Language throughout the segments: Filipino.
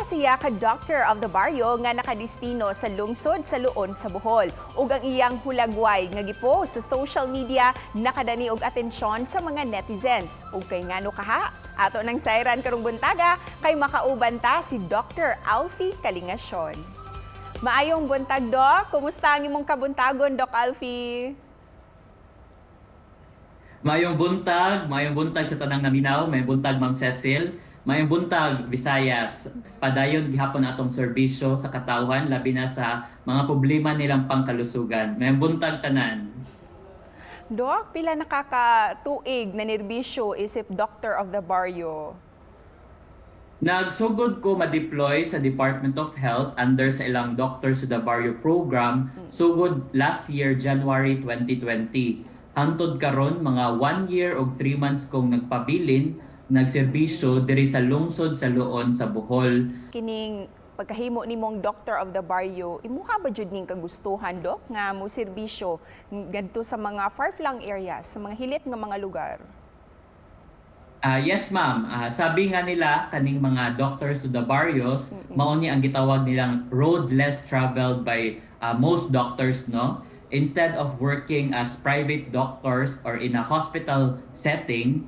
siya ka Doctor of the Barrio nga nakadistino sa lungsod sa Luon sa Bohol. Ug ang iyang hulagway nga gipost sa social media nakadani og atensyon sa mga netizens. Ug kay ngano kaha? Ato nang sayran karong buntaga kay makauban ta si Dr. Alfie Kalingasyon. Maayong buntag, Doc. Kumusta ang imong kabuntagon, Doc Alfie? Mayong buntag sa tanang naminaw, may buntag Ma'am Cecil, mayong buntag Visayas. Padayon gihapon atong serbisyo sa katawhan labi na sa mga problema nilang pangkalusugan. Mayong buntag tanan. Doc, pila nakakatuig na nerbisyo isip Doctor of the Barrio? Nagsugod ko ma-deploy sa Department of Health under sa ilang Doctors to the Barrio program sugod last year, January 2020. Hangtod karon mga 1 year og 3 months kong nagpabilin, nagserbisyo diri sa lungsod sa Luon sa Bohol. Kining pagkahimo nimong Doctor of the Barrio, imuha ba jud ning kagustuhan, Doc, nga mo serbisyo ngadto sa mga far-flung areas, sa mga hilit nga mga lugar? Yes ma'am, sabi nga nila kaning mga doctors to the barrios, mao ni ang gitawag nilang road less traveled by most doctors, no? Instead of working as private doctors or in a hospital setting,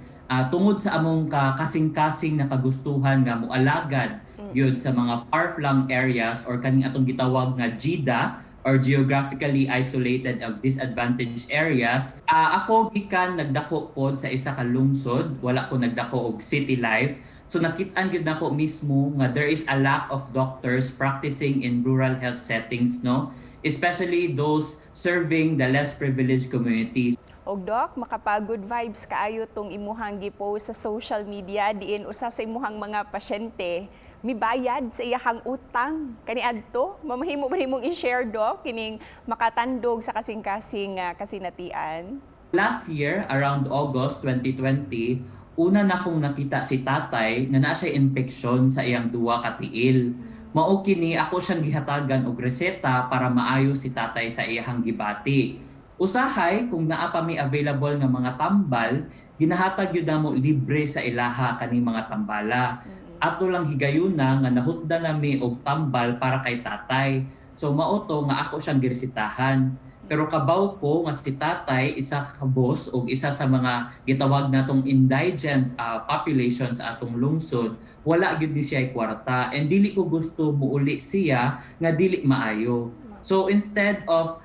tungod sa among kasing-kasing na kagustuhan nga moalagad yun sa mga far-flung areas or kaning atong gitawag nga GIDA or geographically isolated or disadvantaged areas, ako gikan nagdako pod sa isa ka lungsod, wala ko nagdako og city life. So nakit-an gyud nako mismo nga there is a lack of doctors practicing in rural health settings, no? Especially those serving the less privileged communities. Og Doc, makapag-good vibes kaayo tong imuhang gipost sa social media diin usa sa imuhang mga pasyente mibayad sa iyahang utang kaniadto. Mamahimo ba nimong i-share, Doc, kining makatandog sa kasing-kasing kasinatian? Last year, around August 2020, una na kong nakita si tatay na naa siya infeksyon sa iyang duwa ka tiil. Mao kini ako siyang gihatagan og reseta para maayo si tatay sa iyahang gibati. Usahay kung naa pa mi available nga mga tambal, ginahatag gyud namo libre sa ilaha kani mga tambala. Ato lang higayuna nga nahutda nami og tambal para kay tatay. So mao to nga ako siyang giresetahan. Pero kabaw ko nga si tatay isa ka boss o isa sa mga gitawag natong indigent population sa atong lungsod, wala gyud ni siya kwarta and dili ko gusto muuli siya nga dili maayo. So instead of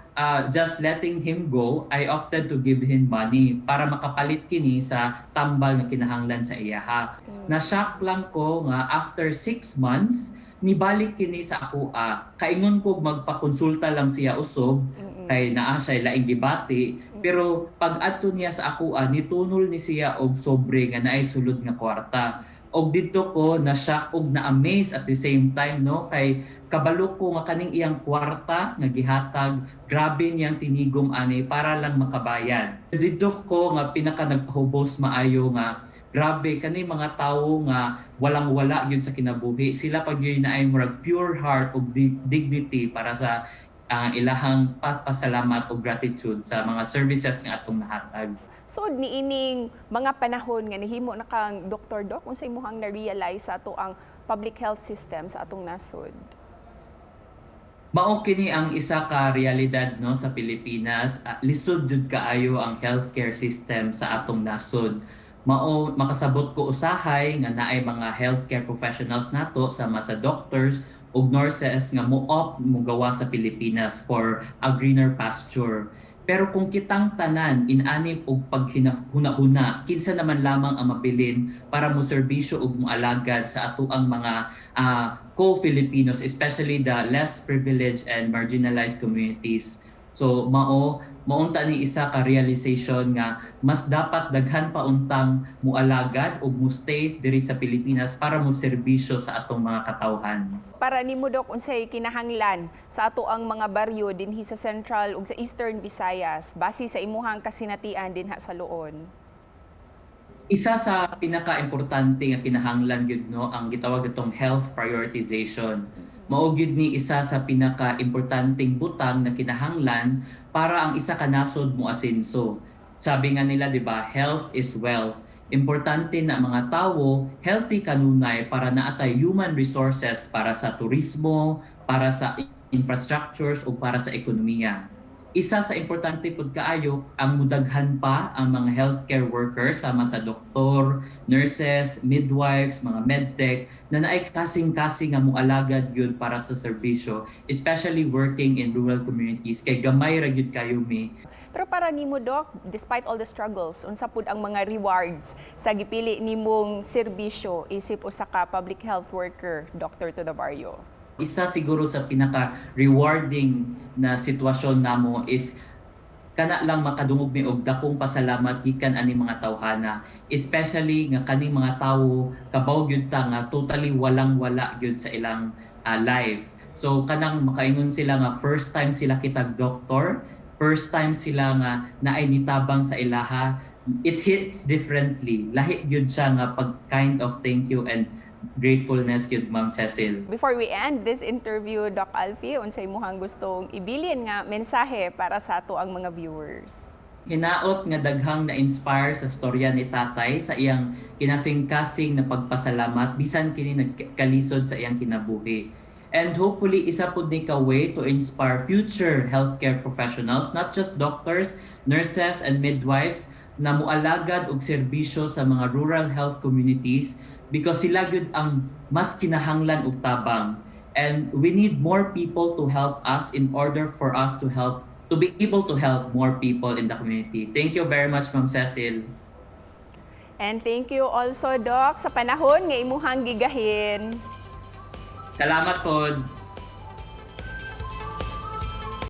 just letting him go, I opted to give him money para makapalit kini sa tambal nga kinahanglan sa iyaha. Na-shock lang ko nga after 6 months nibalik kini sa ako kaingon ko magpakonsulta lang siya usog kay naa siya laing gibati, pero pag adto niya sa ako nitunol ni siya og sobre nga naay sulod nga kwarta. Og didto ko na shock og na amaze at the same time, no, kay kabalo ko nga kaning iyang kwarta nga gihatag, grabe niyang tinigom ani para lang makabayad. Didto ko nga pinaka nagpahubos maayo nga grabe kani mga tawo nga walang-wala gyud sa kinabuhi, sila pag gyud naay murag pure heart og dignity para sa ilahang pasalamat o gratitude sa mga services nga atong nahatag. So niining mga panahon nga nihimo na kang Dr. Doc, unsay imong na-realize sa ato ang public health system sa atong nasod? Mao kini ang isa ka realidad, no, sa Pilipinas. Lisod jud kaayo ang healthcare system sa atong nasod. Mao makasabot ko usahay nga naay mga healthcare professionals nato sama sa doctors ug nurses nga mo-opt mo gawa sa Pilipinas for a greener pasture. Pero kung kitang tanan inanip og paghunahuna, kinsa naman lamang ang mabilin para mo serbisyo ug moalagad sa ato ang mga co-Filipinos, especially the less privileged and marginalized communities. So maunta ni isa ka realization nga mas dapat daghan pa untang mualagad o mustay diri sa Pilipinas para mo serbisyo sa atong mga katawhan. Para nimo, Doc, unsay kinahanglan sa ato ang mga baryo dinhi sa Central ug sa Eastern Visayas base sa imuhang kasinatian dinha sa Luon? Isa sa pinaka-importante nga kinahanglan gyud, no, ang gitawag itong health prioritization. Mao gyud ni isa sa pinaka-importanteng butang na kinahanglan para ang isa ka nasod mo asenso. Sabi nga nila, di ba, health is wealth. Importante na mga tawo healthy kanunay para naatay human resources para sa turismo, para sa infrastructures o para sa ekonomiya. Isa sa importante pud kaayo ang mudaghan pa ang mga healthcare workers sama sa doktor, nurses, midwives, mga medtech na naay kasing-kasing nga moalagad yun para sa serbisyo, especially working in rural communities kay gamay ra gyud kayo mi. Pero para nimo Doc, despite all the struggles, unsa pud ang mga rewards sa gipili nimong serbisyo isip usa ka public health worker, Dr. to the Barrio? Isa siguro sa pinaka-rewarding na sitwasyon namo is kana lang makadungog mi og dakong pasalamat gikan ani mga tawhana, especially nga kaning mga tawo kabaw gyud ta nga totally walang-wala gyud sa ilang life. So kanang makaingon sila nga first time sila kitag doktor, first time sila nga naay nitabang sa ilaha, it hits differently. Lahi gyud siya nga pag kind of thank you and gratefulness gyud Ma'am Cecil. Before we end this interview, Doc Alfie, unsay imong gustong ibilin nga mensahe para sa ato ang mga viewers? Hinaot nga daghang na-inspire sa storya ni tatay sa iyang kinasing-kasing na pagpasalamat bisan kini nagkalisod sa iyang kinabuhi. And hopefully isa pud ni ka way to inspire future healthcare professionals, not just doctors, nurses and midwives na moalagad og serbisyo sa mga rural health communities because sila gyud ang mas kinahanglan og tabang. And we need more people to help us in order for us to be able to help more people in the community. Thank you very much, Ma'am Cecil. And thank you also, Doc, sa panahon nga imuhang gigahin. Salamat po.